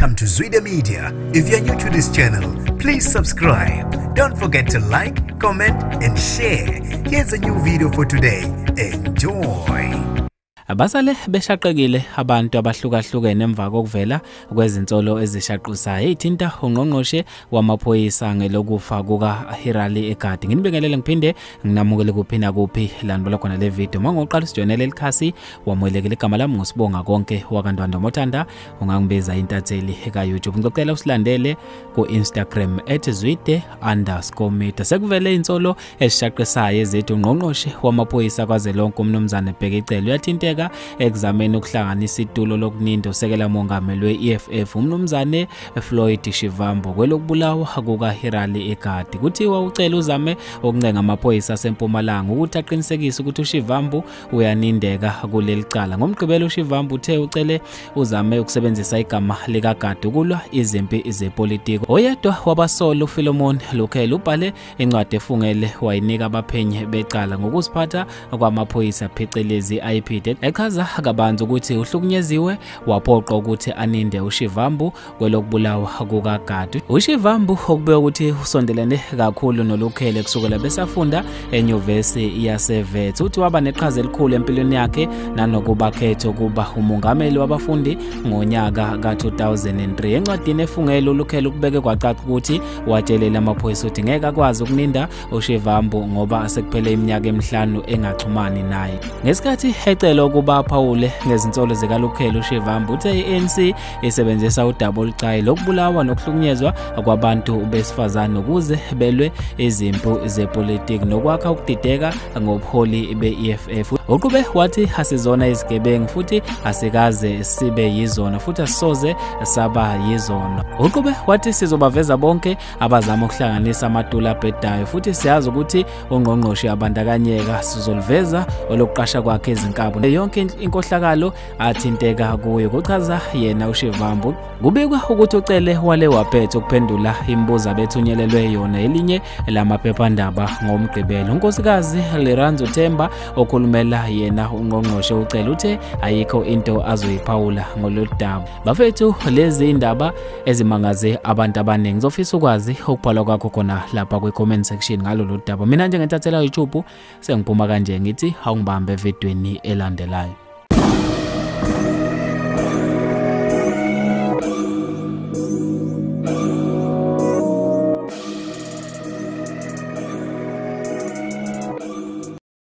Welcome to Zwide Media. If you're new to this channel, please subscribe. Don't forget to like, comment and share. Here's a new video for today. Enjoy. Abasale beshaqekile abantu abahlukahlukene emva kokuvela kwezinsolo ezishaqisayo ithinta ungqongqoshe wamaphoyisa ngelokufa kuka Hillary Gardee. Nginibingelele ngiphinde nginamukele kuphina kuphi landibula khona le video. Mangoqala sijoinele likhasi wamwelekele igama lami ngosibonga konke wakandwanda mothanda ungangibiza intatheli eka YouTube. Ngicela usilandele ku Instagram @zwide_media. Sekuvele insolo eshaqisayo ezethu ungqongqoshe wamaphoyisa kwazelonke umnumzane Bheki Cele uyathinta exameni ukuhlanganisa itulo lokuninda usekela mongameli we-EFF umnumzane Floyd Shivambu kwelokubulawa kuka Hillary Gardee. Kuthiwa ucela uzame ukuncenga amaphoyisa asempumalanga ukuthi aqinisekise ukuthi uShivambu uyanindeka kuleli cala. Ngomgqibelo uShivambu uthe ucele uzame ukusebenzisa igama lika Gardee ukulwa izimpi zepolitiki. Oyedwa wabasolo uPhilemon Lukhele ubhale incwadi efungele wayinika abaphenyi becala ngokuziphatha kwamaphoyisa phecelezi IPD echaza kabanzi ukuthi uhlukunyeziwe waphoqa ukuthi aninde uShivambu kwelokubulawa kuka Gardee. uShivambu okubeka ukuthi usondelene kakhulu noLukhele kusukela besafunda enyuvesi yaseVets. Uthi waba neqhaza elikhulu empilweni yakhe nanokuba khetho kuba umongameli wabafundi ngonyaka ka2003. Encwadini efungele uLukhele ukubeke kwacaca ukuthi watshelela amaphoyisa ukuthi ngeke akwazi ukuninda uShivambu ngoba sekuphele iminyaka emihlanu engaxhumani naye. Ngesikhathi ecela ukuba Paule ngezinsolo zikaLukhele uShivambu uthe iANC isebenzisa udouble cry lokubulawa nokuhlukunyezwa kwabantu besifazane ukuze belwe izimpi zepolitiki nokwakha ukudideka ngobuholi beEFF. Uqhube wathi asizona izigebengu futhi asikaze sibe yizona futhi asisoze saba yizona. Uqhube wathi sizobaveza bonke abazama ukuhlanganisa amatula abhedayo futhi siyazi ukuthi ungqongqoshe abandakanyeka sizoliveza olokuqasha kwakhe izinkabo yonke inkohlakalo athinteka kuyo. Kuchaza yena uShivambu kubikwa ukuthi ucele wale waphethe ukuphendula imibuzo abethunyelelwe yona elinye lamaphephandaba ngomgqibelo. Unkosikazi Leranzo Themba okhulumela yena ungqongqoshe ucela uthe ayikho into azoyiphawula ngoludaba. Bafethu lezi indaba ezimangaze abantu abaningi ngizofisa ukwazi ukubhala kwakho khona lapha kwi-comment section ngalolu daba. Mina njengentathelwa YouTube sengiphuma kanje ngithi awungibambe evidweni elandelayo.